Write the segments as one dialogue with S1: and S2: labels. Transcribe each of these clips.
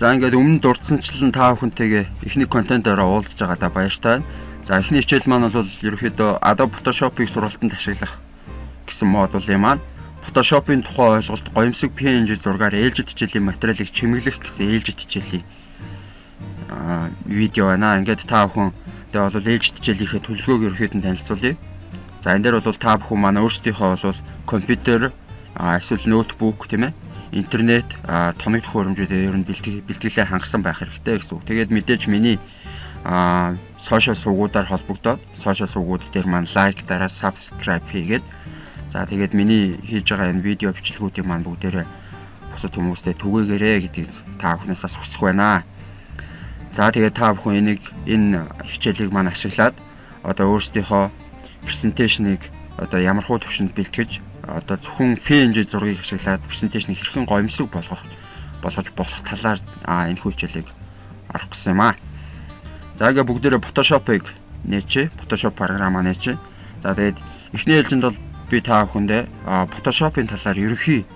S1: За ингээд өмнө дурдсанчлан та бүхэнтэйгээ эхний контентоор уулзж байгаадаа баяртай. За эхний хичээл маань бол ерөөхдөө Adobe Photoshop-ыг сургалтанд ашиглах гэсэн модуль юм аа. Photoshop-ын тухай ойлголт гоёмсог PNG зургаар ээлжид хичээлийн материалыг чимэглэх гэсэн ээлжид хичээлийн видео байна. Ингээд та бүхэн тэгээ бол ээлжид хичээлийнхээ төлөвлөгөөг ерөөхдөө танилцуулъя. За энэ дээр бол та бүхэн манай өөрсдийнхөө бол компьютер эсвэл ноутбук тийм ээ интернет тоног төхөөрөмжүүдээр ер нь бэлтгэлээ хангасан байх хэрэгтэй гэсэн үг. Тэгээд мэдээж миний сошиал сувгуудаар холбогдоод сошиал сувгууд дээр маань лайк дараа subscribe хийгээд за тэгээд миний хийж байгаа энэ видео бичлэгүүдийг маань бүгдээрээ бусад хүмүүстээ түгээгээрэй гэдгийг та бүхнээс бас хүсэх байна. За тэгээд та бүхэн энэ хичээлийг маань ашиглаад одоо өөрсдийнхөө презентацийг одоо ямархуу төвшөнд бэлтгэж одоо зөвхөн PNG зургийг ашиглаад презентацийг хэрхэн гоёмсог болгож болох талаар энэ хичээлийг орох гэсэн юм аа. За ингээ бүгдээрээ Photoshop-ыг нээчээ, Photoshop програмаа нээчээ. За тэгээд эхний ээлжинд бол би та бүхэндээ Photoshop-ын талаар ерөнхий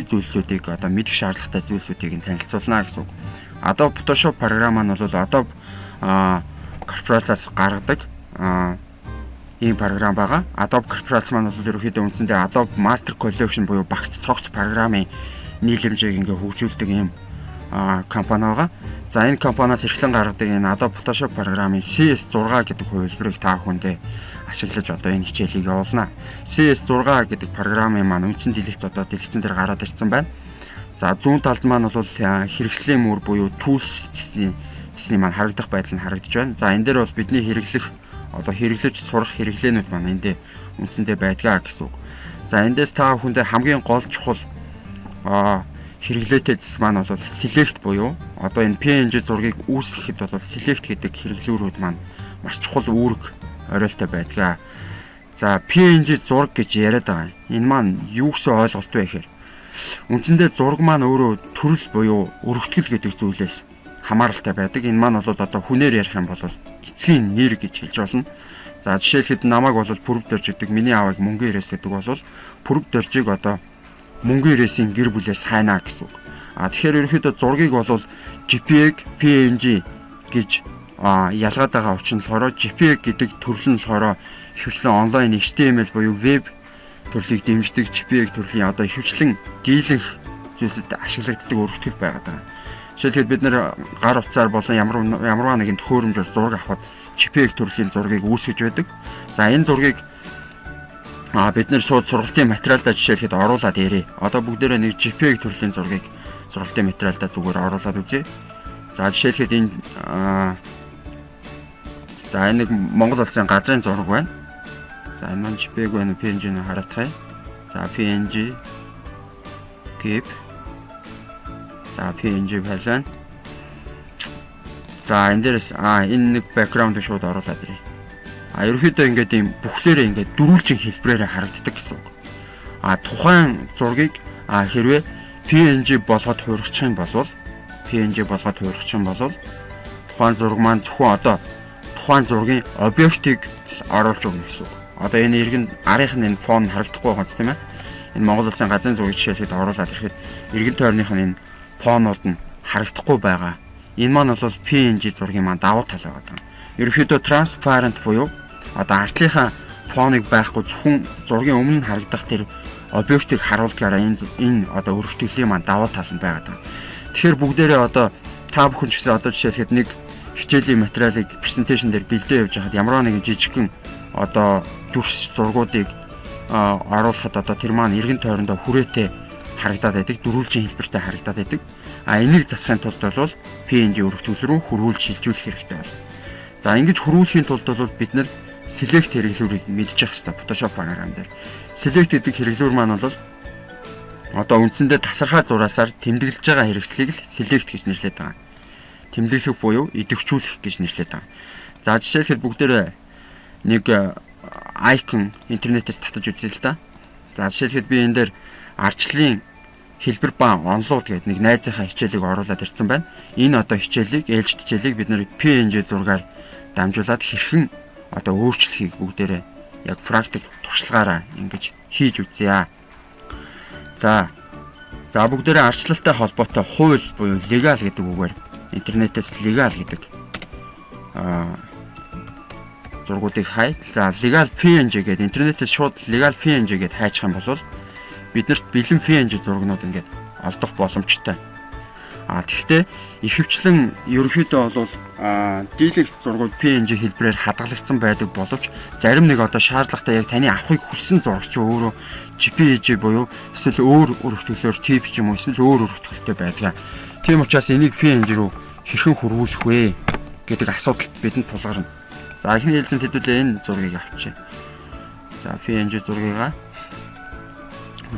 S1: зүйлсүүдийг одоо мэдэх шаардлагатай зүйлсүүдийг танилцуулна гэсэн үг. Adobe Photoshop програм нь бол Adobe корпорациас гаргадаг ийм програм байгаа. Adobe корпорац маань бол ерөнхийдөө үндсэндээ Adobe Master Collection буюу багц цогц програмын нийлэмжийг ингээ хөгжүүлдэг ийм компани байгаа. За энэ компаниас эрхлэн гаргадаг энэ Adobe Photoshop програмын CS6 гэдэг хувилбарыг та бүхэндээ ашиглаж одоо энэ хичээлийг явуулна. CS6 гэдэг програмын маань үндсэн дэлгэц одоо дэлгэцэн дээр гараад ирсэн байна. За зүүн талд маань бол хэрэгслийн мөр буюу tools цэсний маань харагдах байдал нь харагдаж байна. За энэ дээр бол бидний хэрэглэж сурах хэрэглээнүүд маань эндээ үндсэндээ байдгаа гэсэн үг. За эндээс та бүхэндээ хамгийн гол чухал хэрэглээтэй зэс маань бол select буюу одоо энэ PNG зургийг үүсгэхэд бол select гэдэг хэрэглүүрүүд маань маш чухал үүрэг оройтой байдгаа. За PNG зураг гэж яриад байгаа. Энэ маань юу гэсэн ойлголт вэ гэхээр үндсэндээ зураг маань өөрөө төрөл буюу өргөтгөл гэдэг зүйлээс хамааралтай байдаг. Энэ маань бол одоо хүнээр ярих юм бол эцгийн нэр гэж хэлж болно. За жишээлхэд намайг бол Пүрэв Дорж гэдэг, миний аавыг Мөнгөн Ирээс гэдэг бол Пүрэв Доржийг одоо Мөнгөн Ирээсийн гэр бүлээс хайнаа гэсэн үг. Тэгэхээр ерөнхийдөө зургийг бол JPEG, PNG гэж ялгаад байгаа учраас JPEG гэдэг төрөл нь болохоор ихэвчлэн онлайн HTML буюу веб төрлийг дэмждэг JPEG төрлийн одоо ихэвчлэн дийлэнх зүйлсэд ашиглагддаг өргөтгөл байгаад байгаа. Жишээлбэл бид нэр гар утсаар болон ямарваа нэгэн төхөөрөмжөөр зураг авахд JPEG төрлийн зургийг үүсгэж байдаг. За энэ зургийг бид нэр шууд сургалтын материалдаа жишээлхэд оруулаад ирээ. Одоо бүгдээрээ нэг JPEG төрлийн зургийг сургалтын материалдаа зүгээр оруулаад үзье. За жишээлхэд энэ нэг Монгол улсын газрын зураг байна. За энэ маань JPEG байна, PNG-г хараадах. За PNG keep. За PNG байлаа. За энэ дээрээс энэ нэг бэкграунд шууд оруулаад ирээ. Ерөнхийдөө ингээд ийм бүхлээрээ ингээд дөрвөлжин хэлбэрээр харагддаг гэсэн үг. Тухайн зургийг хэрвээ PNG болгоод хуургачих юм бол тухайн зураг маань зөвхөн одоо тухайн зургийн объектыг оруулж өгнө гэсэн үг. Одоо энэ иргэн арийнх нь энэ фон харагдахгүй байгаа юм тийм ээ. Энэ Монгол улсын газрын зургийг жишээлхэд оруулаад ирэхэд иргэн тойрных нь энэ фонууд нь харагдахгүй байгаа. Энэ маань бол PNG зургийн маань давуу тал байгаа. Ерөнхийдөө transparent буюу одоо артлынхаа фоныг байхгүй зөвхөн зургийн өмнө харагдах тэр объектыг харуулдгаараа энэ одоо өргөтгөлийн маань давуу тал нь байгаа. Тэгэхээр бүгдээрээ одоо та бүхэн ч гэсэн одоо жишээлхэд нэг хичээлийн материалыг презентацийн дээр бэлдээ явж хахад ямар нэгэн жижигхэн одоо дүрс зургуудыг оруулахад одоо тэр маань эргэн тойрондоо хүрээтэй харагдаад байдаг, дөрвөлжин хэлбэртэй харагдаад байдаг. Энийг засахын тулд бол PNG өргөтгөл рүү хөрвүүлж шилжүүлэх хэрэгтэй байна. За ингэж хөрвүүлэхийн тулд бол бид нэр select хэрэглүүрийг мэдчих хэрэгтэй Photoshop програм дээр. Select гэдэг хэрэглүүр маань бол одоо үндсэндээ тасархай зураасаар тэмдэглэж байгаа хэрэгслийг л select гэж нэрлэдэг байгаа. Тэмдэглэх буюу идэвхжүүлэх гэж нэрлэдэг байгаа. За жишээлхэд бүгдээрээ нэг icon интернетээс татаж үзье л да. За жишээлхэд би энэ дээр арчлын хэлбэр ба онлууд гэдэг нэг найзынхаа хичээлийг оруулаад ирсэн байна. Энэ одоо хичээлийг, ээлжид хичээлийг бид нэр PNG зургаар дамжуулаад хэрхэн одоо өөрчлөхийг бүгдээрээ яг практик туршлагаараа ингэж хийж үзье. За За бүгдээрээ арчлалтай холбоотой хууль буюу legal гэдэг үгээр интернетээс legal гэдэг зургуудыг хай. За legal PNG гэдэг интернетээс шууд legal PNG гэдээ хайчих юм бол биднэрт бэлэн PNG зургнууд ингээд олдох боломжтой. Тэгэхдээ ихэвчлэн ерөнхийдөө бол дийлэгт зургууд PNG хэлбэрээр хадгалагдсан байдаг боловч зарим нэг одоо шаардлагатай яг таны авахыг хүссэн зурагч өөрөө JPEG буюу эсвэл өөр өргөтгөлөөр TIFF ч юм уу эсвэл өөр өргөтгөлтэй байдаг. Тийм учраас энийг PNG рүү хэрхэн хөрвүүлэх вэ гэдэг асуудалд бидэнд тулгарна. За эхний хэлбэрт хэдүүлээ энэ зургийг авчи. За PNG зургийгаа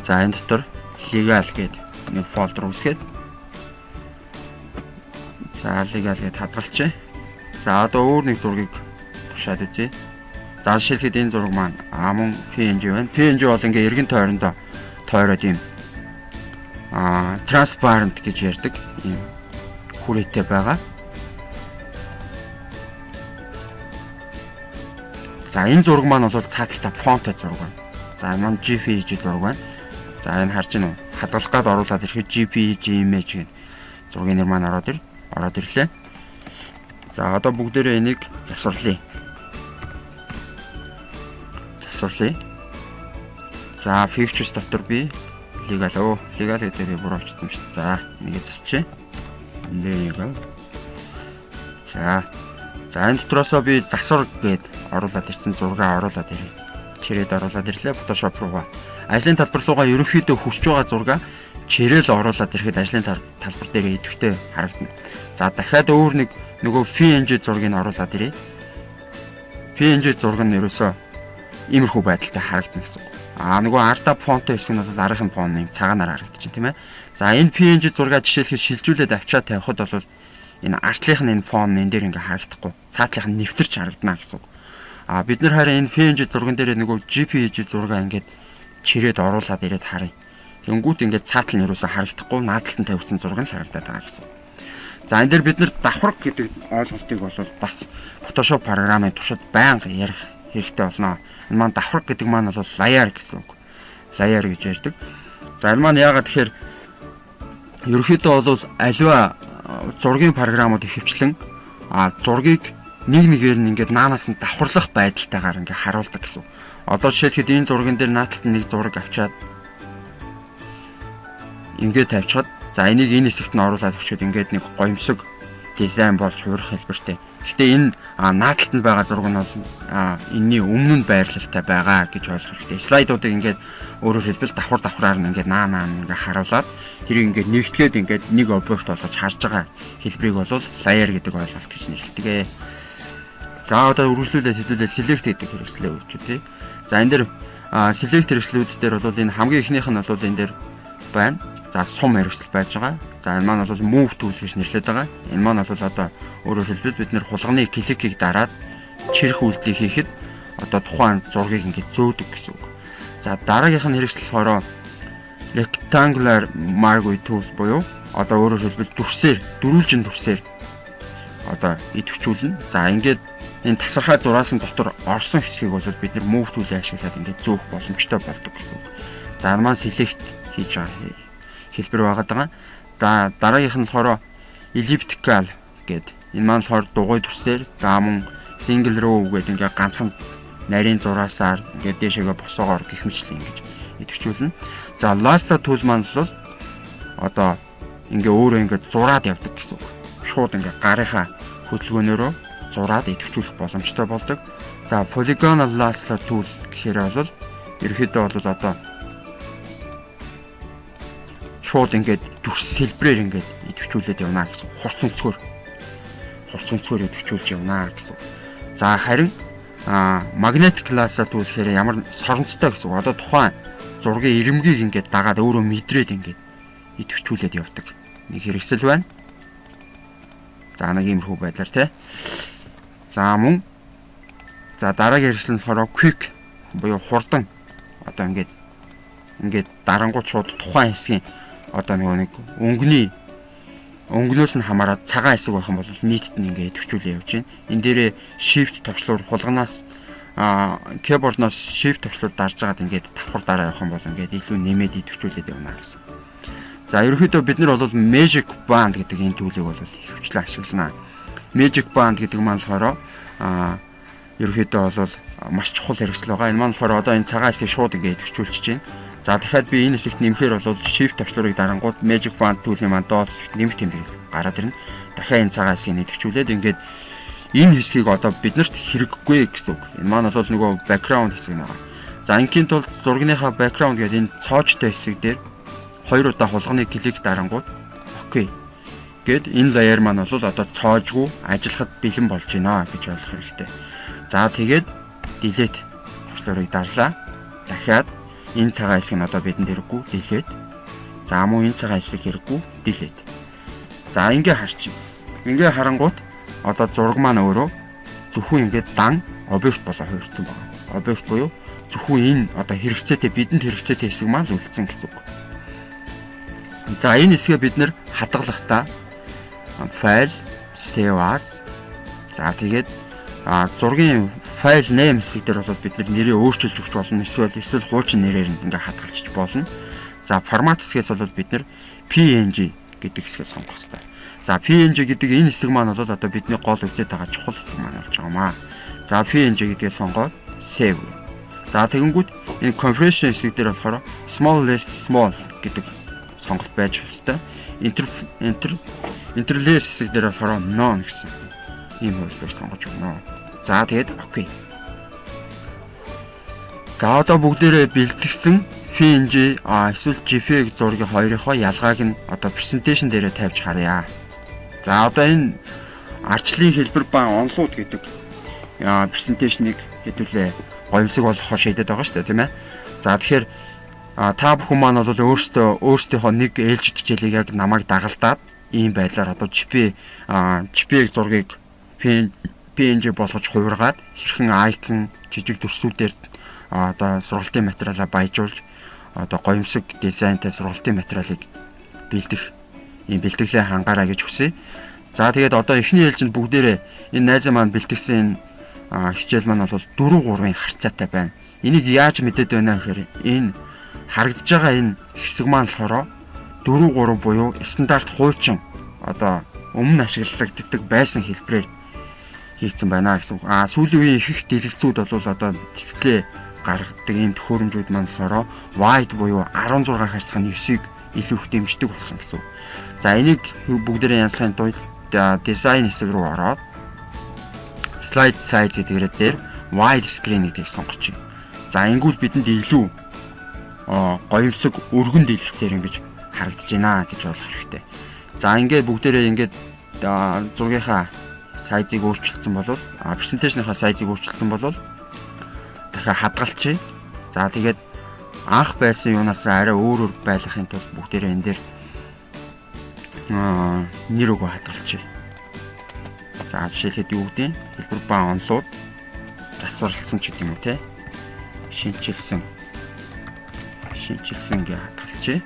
S1: за энэ дотор legal гэдэг нэг фолдер үүсгээд за legal гэдээ хадгалчих. За одоо өөр нэг зургийг тушаад үзье. За жишээлхэд энэ зураг маань мөн PNG байна. PNG бол ингээ эргэн тойрондоо тойроод юм transparent гэж ярьдаг юм хүрээтэй байгаа. За энэ зураг маань бол цааталтай фонтой зураг байна. За энэ маань JPEG зураг байна. За энэ харж байна уу? Хадгалах гээд оруулаад ирэхэд JPEG image гэдэг зургийн нэр маань ороод ирлээ. За одоо бүгдээрээ энийг засварлая. За pictures дотор би legal гэдэг буруу очсон шүү дээ. За энийг засчихъя. Legal. За энэ дотроосоо би засвар гээд оруулаад ирсэн зургаа оруулаад ирээ. Чирээд оруулаад ирлээ Photoshop руугаа. Ажлын талбар руугаа ерөнхийдөө хүрч байгаа зургаа чирээл оруулаад ирэхэд ажлын талбар дээр идэвхтэй харагдана. За дахиад өөр нөгөө PNG зургийг оруулаад ирээ. PNG зураг нь ерөөсөө иймэрхүү байдалтай харагдана гэсэн. Нөгөө ардап фонтой хэсэг нь бол арихын фон юм цагаанаар харагдчихэв тийм ээ. За энэ PNG зургаа жишээлхэд шилжүүлээд авчаад тавихад бол энэ артлынх нь энэ фон энэ дээр ингээ харагдахгүй. Цаатлынх нь нэвтэрч харагдана гэсэн. Бид нар харин энэ PNG зурган дээр нөгөө JPEG зургаа ингээд чирээд оруулаад ирээд харъя. Тэнгүүт ингээд цаатал нь ерөөсөө харагдахгүй наадталтан тавьсан зураг нь харагдаад байгаа гэсэн. За энэ дээр бид нар давхар гэдэг ойлголтыг бол бас Photoshop програмын туршид байнга ярих хэрэгтэй болно. Энэ маань давхар гэдэг маань бол layer гэсэн үг. Layer гэж ярьдаг. За энэ маань яагаад тэгэхээр ерөнхийдөө бол аливаа зургийн програмууд ихэвчлэн зургийг нэгээр нь ингээд наанаас нь давхарлах байдалтайгаар ингээд харуулдаг гэсэн. Одоо жишээлхэд энэ зурган дээр наадталт нэг зураг авчаад ингээд тавьчихад за энийг энэ хэсэгт нь оруулаад өгчөөд ингээд нэг гоёмсог дизайн болж хуурах хэлбэртэй. Гэхдээ энэ наадталтанд байгаа зураг нь бол энэний өмнө нь байрлалтай байгаа гэж ойлгох хэрэгтэй. Слайдуудыг ингээд өөрөөр хэлбэл давхраар нь ингээд наа ингээд харуулад тэрийг ингээд нэгтгээд ингээд нэг объект болгож харж байгаа хэлбэрийг бол layer гэдэг ойлголт гэж нэрлэдэг. За одоо үргэлжлүүлээд хэдүүлээ select гэдэг хэрэгслээ өгчөө. За энэ дээр select хэрэгслүүд дээр бол энэ хамгийн ихнийх нь бол энэ дээр байна. За сум хэрэгсэл байж байгаа. За энэ маань бол move tool гэж нэрлэдэг байгаа. Энэ маань бол одоо өөрөөр хэлбэл бид нэр хулганы кликийг дараад чирэх үйлдэлийг хийхэд одоо тухайн зургийг ингээд зөөдөг гэсэн үг. За дараагийнх нь хэрэгсэл болохоор rectangular marquee tool буюу одоо өөрөөр хэлбэл дөрвөлжин дүрсээр одоо идэвхжүүлнэ. За ингээд энэ тасархай зураасан дотор орсон хэсгийг бол бид нэр move tool-ийг ашиглаад ингээд зөөх боломжтой болдог гэсэн. За маань select хийж байгаа хэлбэр байгаа. За дараагийнх нь болохоор elliptical гэдэг. Энэ маань болохоор дугуй дүрсээр за мөн single row гэдэг ингээд ганцхан нарийн зураасаар ингээд дээшээгээ босоогоор гэх мэтлэн ингэж идэвхжүүлнэ. За lasso tool маань бол одоо ингээ өөрөө ингээ зураад явдаг гэсэн үг. Шууд ингээ гарынхаа хөдөлгөөнөөрөө зураад идэвхжүүлэх боломжтой болдог. За polygonal lasso tool гэхээр бол ерөөхдөө бол одоо шууд ингээ дүрс хэлбрээр ингээ идэвхжүүлээд явна гэсэн. Хурц өнцгөр идэвхжүүлж явна гэсэн. За харин magnetic lasso tool гэхээр ямар соронцтой гэсэн үг. Одоо тухайн зургийн ирэмгийг ингээд дагаад өөрөө мэдрээд ингээд идэвхжүүлээд явдаг нэг хэрэгсэл байна. За нэг иймэрхүү байдлаар тий. За мөн за дараагийн хэрэгсэл нь болохоор quick буюу хурдан одоо ингээд дарангуут шууд тухайн хэсгийн одоо нэг өнгнөөс нь хамаарат цагаан хэсэг байх юм бол нийтд нь ингээд идэвхжүүлээ явж байна. Энэ дээрээ shift товчлуур хулганаас keyboard-ноос shift төвчлүүд дарж байгаад ингээд давхар дараа явах юм бол ингээд илүү нэмээд идэвхжүүлээд явна гэсэн. За ерөнхийдөө бид нар бол Magic Band гэдэг энэ төлөвийг бол ихэвчлэн ашиглана. Magic Band гэдэг маань болохоор ерөнхийдөө бол маш чухал хэрэгсэл байгаа. Энэ маань болохоор одоо энэ цагаан хэсгийг шууд ингээд төвчүүлчихэж байна. За дахиад би энэ хэсэгт нэмэхээр бол shift төвчлөрийг дарангууд Magic Band түүлийн маань доод хэсэгт нэмэх тэмдэг гараад ирнэ. Дахиад энэ цагаан хэсгийг нэвтгчүүлээд ингээд энэ хэсгийг одоо биднэрт хэрэггүй гэсэн үг. Энэ маань бол нөгөө background хэсэг нэг. За ингийн тулд зургийнхаа background гэдэг энэ цоочтой хэсэг дээр 2 удаа хулганы клик дарангууд окей. Гэт энэ layer маань бол одоо цоожгүй ажиллахад бэлэн болж байна гэж ойлгох хэрэгтэй. За тэгээд delete төвчлөрийг дарлаа. Дахиад энэ цагаан хэсэг нь одоо бидэнд хэрэггүй delete. За мөн энэ цагаан хэсэг хэрэггүй delete. За ингээ харчих. Ингээ харангууд одоо зураг маань өөрөө зөвхөн ингээд дан объект болоо хувирсан байна. Объект буюу зөвхөн энэ одоо хэрэгцээтэй бидэнд хэрэгцээтэй хэсэг маань үлдсэн гэсэн үг. За энэ хэсгээ бид нэр хадгалахдаа file save as за тэгээд зургийн файл name хэсэг дээр бол бид нэрээ өөрчилж өгч болно. Эсвэл хуучин нэрээр ингээ хадгалчих болно. За формат хэсгээс бол бид нэр PNG гэдэг хэсгээ сонгох хэрэгтэй. За PNG гэдэг энэ хэсэг маань бол одоо бидний гол үзээд байгаа чухал хэсэг маань болж байгаамаа. За PNG гэдгээ сонгоод save. За тэгэнгүүт энэ configuration хэсэг дээр болохоор small list small гэдэг сонголт байж хэвээр. Interlace хэсэг дээр болохоор none гэсэн ийм хөлбөр сонгож өгнө. За тэгээд окей. За одоо бүгдээрээ бэлтгэсэн PNG эсвэл JPEG зургийн хоёрынхоо ялгааг нь одоо presentation дээрээ тавьж харъя. За одоо энэ арчлын хэлбэр ба онлууд гэдэг presentation-ыг хэдүүлээ гоёмсог болгохоор шийдэд байгаа шүү дээ, тийм ээ. За тэгэхээр та бүхэн маань бол өөрсдийнхөө нэг ээлжид хичээлийг яг намайг дагалдаад ийм байдлаар одоо JPEG зургийг PNG болгож хувиргаад хэрхэн icon жижиг төрсүүдээр одоо сургалтын материалаа баяжуулж одоо гоёмсог дизайнтай сургалтын материалыг бэлдэх ийм бэлтгэлээ хангаарай гэж хүсье. За тэгээд одоо эхний ээлжинд бүгдээрээ энэ найзаа маань бэлтгэсэн хичээл маань бол 4-3-ын харьцаатай байна. Энийг яаж мэдээд байна гэхээр энэ харагдаж байгаа энэ хэсэг маань болохоор 4-3 буюу стандарт хуучин одоо өмнө ашиглагддаг байсан хэлбэрээр хийгдсэн байна гэсэн. Сүүлийн үеийн их дэлгэцүүд бол одоо дисплей гаргадаг ийм төхөөрөмжүүд маань болохоор wide буюу 16 харьцааны 9-ийг илүү их дэмждэг болсон гэсэн. За энийг бүгдээрээ янзлахын тулд дизайн хэсэг рүү ороод slide size гэдгээр дээр wide screen гэдгийг сонгоч. За ингүүл бидэнд илүү гоёмсог өргөн дэлгэцээр ингэж харагдаж байна гэж ойлгох хэрэгтэй. За ингээд бүгдээрээ ингээд зургийнхаа сайзыг өөрчилсөн болвол презентацийнхаа сайзыг өөрчилсөн болвол дахиад хадгалчих. За тэгээд анх байсан юунаас арай өөр байлгахын тулд бүгдээрээ энэ дээр нэр өгөө хадгалчих. За жишээлхэд юу гэдэг нь хэлбэр ба онлууд засварлсан ч гэдэг юм уу те. Шинчилсэн гэж хадгалчих.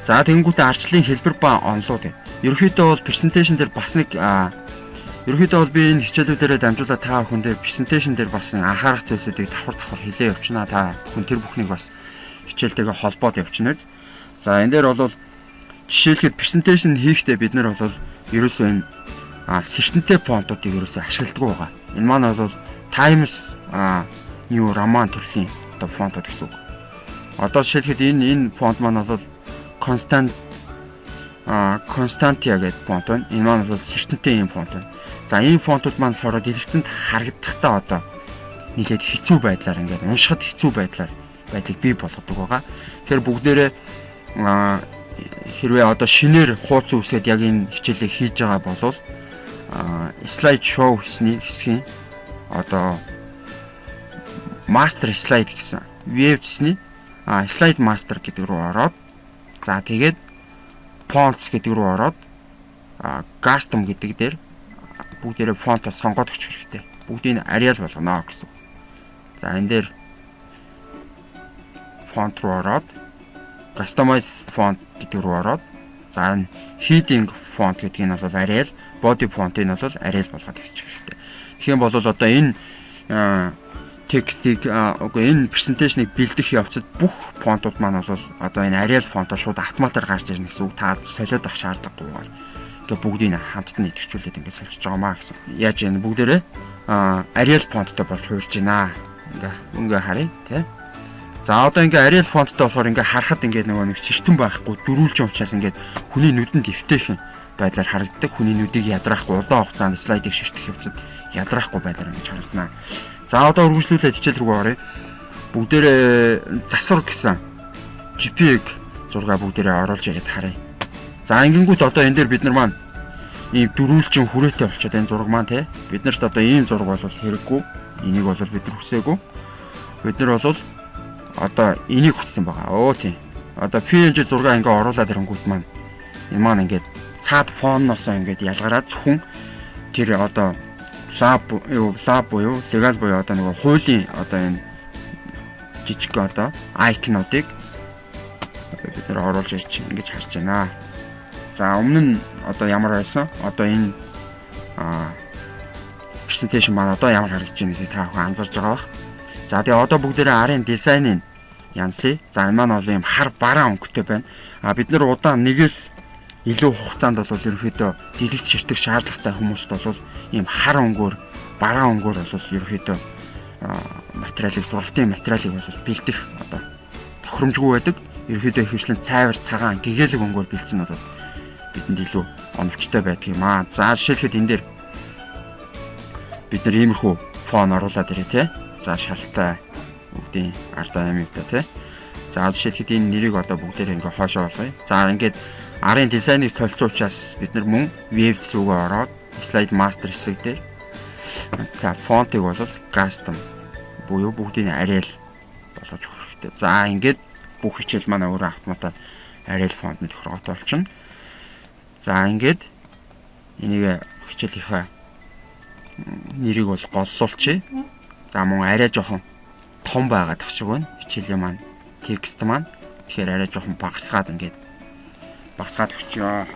S1: За тэгэнгүүтээ арчлын хэлбэр ба онлууд гэдэг. Ерөнхийдөө бол презентацийн дээр бас нэг ерөнхийдөө бол би энэ хичээлүүдээрээ дамжуулаад та бүхэн дээр презентацийн дээр бас анхаарах зүйлсүүдийг давхар хэлээ явуулна. Та бүхэн тэр бүхнийг бас хичээлтэйгээ холбоод явуулна. За энэ дээр бол жишээлхэд презентацийн хийхдээ бид нар бол ерөөсөө энэ сертэнтэй фонтуудыг ерөөсөө ашигладаг байгаа. Энэ маань бол Times New Roman төрлийн одоо фонтууд гэсэн үг. Одоо жишээлхэд энэ фонт маань бол Constantia гэдэг фонт байна. Энэ маань бол сертэнтэй юм фонт байна. За энэ фонтууд маань болохоор дэлгэцэнд харагдахтаа одоо нийлээд хэцүү байдлаар ингээд уншихад хэцүү байдлыг бий болгодог байгаа. Тэгэхээр бүгдээрээ хэрвээ одоо шинээр хууц үүсгээд яг энэ хичээлийг хийж байгаа бол slide show хэсгийн одоо master slide гэсэн web хэсний slide master гэдэг рүү ороод за тэгээд fonts гэдэг рүү ороод custom гэдэг дээр бүгдээрээ фонтоо сонгоод өгчих хэрэгтэй. Бүгдийг Arial болгоно гэсэн. За энэ дээр фонт руу ороод customize font гэдэг рүү ороод за heading font гэдэг нь бол Arial, body font нь бол Arial болгоод өгчих хэрэгтэй. Тэгэх юм бол одоо энэ текстийг энэ презентацийг бэлдэх явцад бүх фонтууд маань бол одоо энэ Arial фонтоор шууд автоматар гарч ирнэ гэсэн үг. Та солиод авах шаардлагагүйгээр ингээ бүгдийг хамтд нь идэвхжүүлээд ингээ сольж байгаа маа гэсэн. Яаж энэ бүгдээрээ Arial фонттой болж хуурж байна. Ингээ харъя тий. За одоо ингээ Arial фонттой болохоор ингээ харахад ингээ нөгөө нэг сэртэн байхгүй дөрүүлж уучаас ингээ хүний нүдэнд эвтэйхэн байдлаар харагддаг. Хүний нүдийг ядраахгүй удаан хугацаанд слайдыг ширтэх явцад ядраахгүй байдлаар ингэж харагдана. За одоо үргэлжлүүлээд хичээл рүү оръё. Бүгдээрээ засвар гэсэн JPEG зураг бүгдээрээ оруулж яриад харъя. За ингэнгүүт одоо энэ дээр бид нар маань ийм дөрүүлжин хүрээтэй болчиход энэ зураг маань тий. Бид нарт одоо ийм зураг бол хэрэггүй. Энийг бол бид нар хүсээгүй. Бид нар бол одоо энийг хүссэн байгаа. Оо тий. Одоо PNG зураг ингээ оруулаад ирэнгүүт маань энэ маань ингээд цаад фонноосоо ингээд ялгараад зөвхөн тэр одоо лаб буюу legal буюу одоо нэг хуулийн одоо энэ жижиг одоо айкнуудыг бид нэр оруулж ирж ингэж харж байна. За өмнө нь одоо ямар байсан? Одоо энэ презентацийн маань одоо ямар харагдаж байна гэдгийг та бүхэн анзаарж байгаа бах. За тэгээ одоо бүгдээрээ арын дизайныг янзлая. За энэ маань бол ийм хар бараа өнгөтэй байна. Бид нэр удаан нэгээс илүү хугацаанд бол ерөнхийдөө дэлгэц ширтэх шаардлагатай хүмүүст бол ийм хар өнгөөр, бараа өнгөөр бол ерөнхийдөө материалыг, сургалтын материалыг бол бэлдэх одоо тохиромжгүй байдаг. Ерөнхийдөө ихэвчлэн цайвар, цагаан, гэгээлэг өнгөөр бэлдсэн бол бидэнд илүү оновчтой байдаг юм аа. За жишээлхэд энэ дээр бид нар иймэрхүү фон оруулаад ирээ тий. За шалтай бүгдийн RDM-тэй тий. За жишээлхэд энэ нэрийг одоо бүгдээр ингээ хоошоо болгоё. За ингээд арын дизайныг солилцсон учраас бид нар мөн Waves рүүгээ ороод Slide Master хэсэг дээр за фонтыг бол custom буюу бүгдийг Arial болгож өгөх хэрэгтэй. За ингээд бүх хичээл маань өөрөө автоматар Arial фонтны тохиргоотой болчихно. За ингээд энийг хичээлийнхаа нэрийг бол голлуулчих. За мөн арай жоохон том байгаад тах шиг байна. Хичээлийн маань текст маань тэгэхээр арай жоохон багасгаад ингээд багасгаад өгчөө.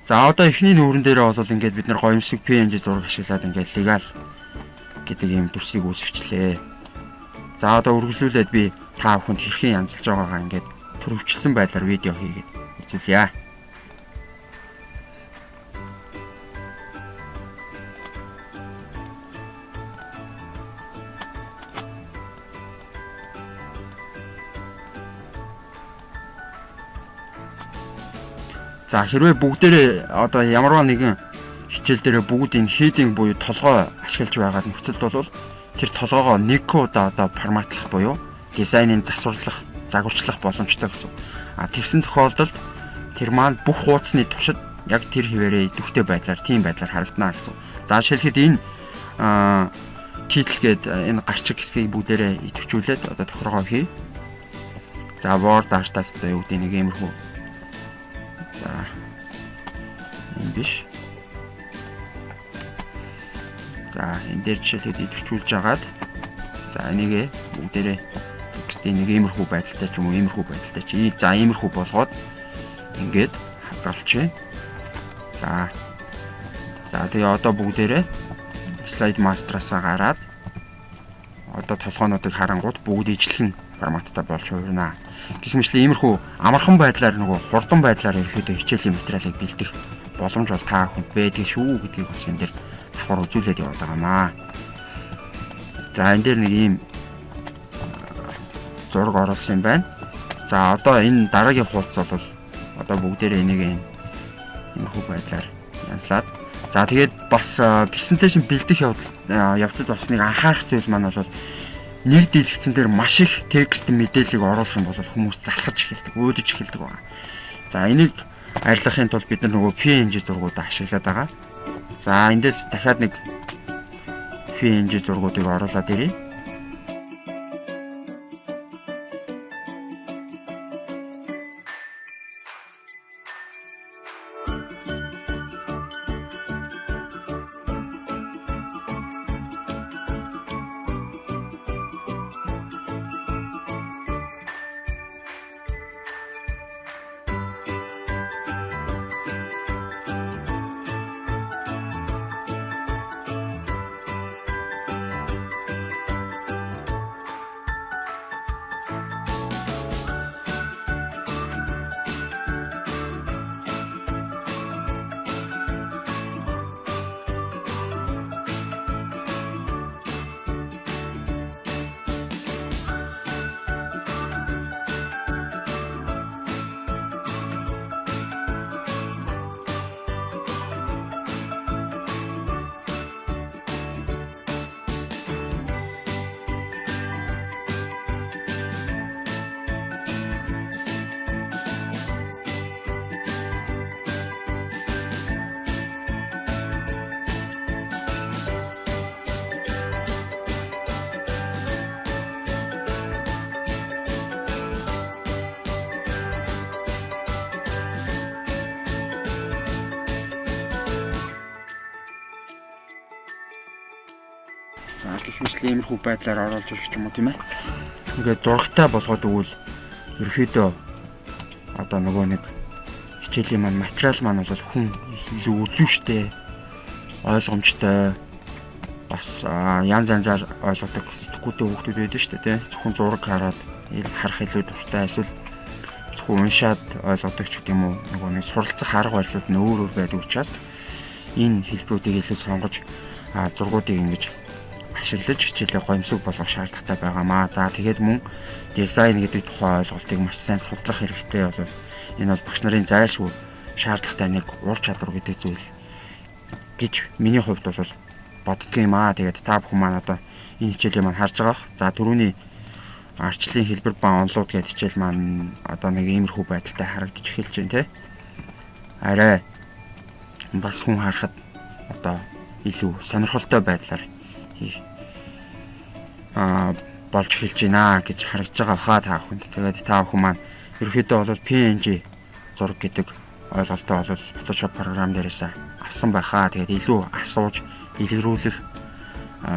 S1: За одоо эхний нүүрэн дээрээ бол ингээд бид нар гоёмсог PNG зураг ашиглаад ингээд legal гэдэг ийм дүрсийг үүсгэчлээ. За одоо үргэлжлүүлээд би та бүхэнд хэрхэн янзлж байгаагаа ингээд төрөвчлсөн байдлаар видео хийгээд үзүүлье. За хэрвээ бүгдээрээ одоо ямарваа нэгэн хичээл дээр бүгд энэ heading буюу толгой ашиглаж байгаа нөхцөлд бол тэр толгоогоо нэг удаа одоо форматлах буюу дизайныг засварлах, загварчлах боломжтой гэсэн. Тэгсэн тохиолдолд тэр маань бүх хуудасны туршид яг тэр хിവэрээ идэвхтэй байдлаар тийм байдлаар харагдана гэсэн. За жишээлхэд энэ титлгээд энэ гарчиг хэсгийг бүгдээрээ идэвхжүүлээд одоо тохиргоо хий. За Word артаас одоо юу гэдэг нэг иймэрхүү. За энэ биш. За энэ дээр жишээлхэд идэвхжүүлж агаад за энийг бүгдээрээ текстийн нэг иймэрхүү байдалтай ч юм уу иймэрхүү байдалтай чи. За иймэрхүү болгоод ингээд хадгалчих. За тэгээ одоо бүгдээрээ Slide Master-аас гараад одоо толгоонуудыг харангууд бүгд ижлэхэн форматтай болж хувирна. Гэх мэт иймэрхүү амархан байдлаар нөгөө хурдан байдлаар ерөөхдөө хичээлийн материалыг бэлдэх боломж бол та бүхэнд байдаг шүү гэдгийг бас энэ дээр давхар үзүүлээд яваад байгаамаа. За энэ дээр нэг ийм зураг оруулсан юм байна. За одоо энэ дараагийн хуудас бол одоо бүгдээрээ энийг иймэрхүү байдлаар янзлаад. За тэгээд бас презентацийн бэлдэх явцад бас нэг анхаарах зүйл маань бол нэг дэлгэцэн дээр маш их текст мэдээллийг оруулах юм бол хүмүүс залхаж эхэлдэг, өөдөж эхэлдэг байна. За энийг арилгахын тулд бид нар нөгөө PNG зургуудаа ашиглаад байгаа. За эндээс дахиад нэг PNG зургуудыг оруулаад ирье. За гэх мэтлээ иймэрхүү байдлаар оруулж ирэх ч юм уу тийм ээ. Ингээд зурагтай болгоод өгвөл ерөөхдөө одоо нөгөө нэг хичээлийн маань материал маань бол хүн илүү үзүүштэй, ойлгомжтой, бас янз янзаар ойлгодог сэтгүүтэй хүүхдүүд байдаг шүү дээ, тийм. Зөвхөн зураг хараад харах илүү дуртай, эсвэл зөвхөн уншаад ойлгодог ч гэдэг юм уу. Нөгөө нэг суралцах арга барилууд нь өөр өөр байдаг учраас энэ хэлбэрүүдийг илүү сонгож зургуудыг ингэж ашиглаж хичээлээ гомсог болгох шаардлагатай байгаамаа. За тэгээд мөн дизайн гэдэг тухай ойлголтыг маш сайн судлах хэрэгтэй болов. Энэ бол багш нарын зайлшгүй шаардлагатай нэг ур чадвар гэдэг зүйл гэж миний хувьд бол боддгийм аа. Тэгээд та бүхэн маань одоо энэ хичээлийг маань харж байгаа. За түрүүний арчлалын хэлбэр ба онлууд гэдэг хичээл маань одоо нэг иймэрхүү байдалтай харагдаж эхэлж байна те. Арай бас хүн харахад одоо илүү сонирхолтой байдлаар хийх болж эхэлж байна гэж харагдж байгаа хаа та бүхэнд. Тэгээд та бүхэн маань ерөөхдөө бол PNG зураг гэдэг ойлголтоо бол Photoshop програм дээрээс авсан байхаа. Тэгээд илүү асууж дэлгэрүүлэх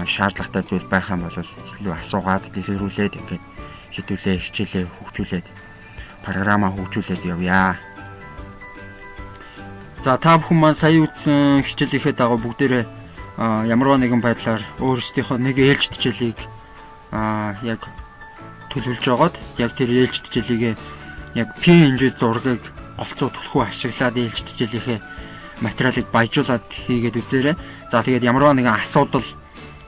S1: шаардлагатай зүйл байх юм бол илүү асуугаад дэлгэрүүлээд ингээд хитүүлээ, хичээлээ хөгжүүлээд програмаа хөгжүүлээд явъя. За та бүхэн маань сая үзсэн хичээлийнхээ дагуу бүгдээрээ ямарваа нэгэн байдлаар өөрсдийнхөө нэг ээлжид хичээлийг яг төлөвлөж байгаад яг тэр ээлжид хичээлийг яг PNG зургийг голцоо түлхүү ашиглаад ээлжид хичээлийнхээ материалыг баяжуулаад хийгээд үзээрэй. За тэгээд ямарваа нэгэн асуудал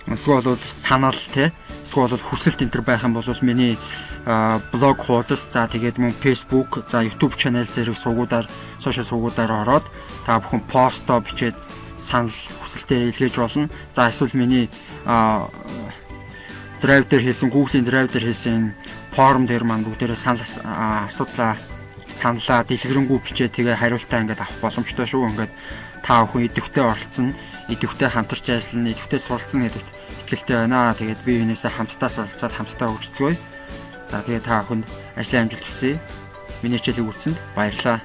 S1: эсвэл санал те эсвэл хүсэлт энэ төр байх юм бол миний блог хуудас, за тэгээд мөн Facebook, за YouTube channel зэрэг сувгуудаар, сошиал сувгуудаар ороод та бүхэн постоо бичээд санал хүсэлтээ илгээж болно. За эсвэл миний Drive дээр хийсэн, Google-ийн Drive дээр хийсэн форум дээр маань бүгдээрээ асуудлаа саналаа дэлгэрэнгүй бичээ тэгээ хариултаа ингээд авах боломжтой шүү. Ингээд та бүхэн идэвхтэй оролцсон, идэвхтэй хамтарч ажиллана, идэвхтэй суралцсан гэдэгт итгэлтэй байна. Тэгээд би энэсээ хамтдаа суралцаад хамтдаа хөгжцгөөе. За тэгээд та бүхэнд ажлын амжилт хүсье. Миний хичээлийг үзсэнд баярлалаа.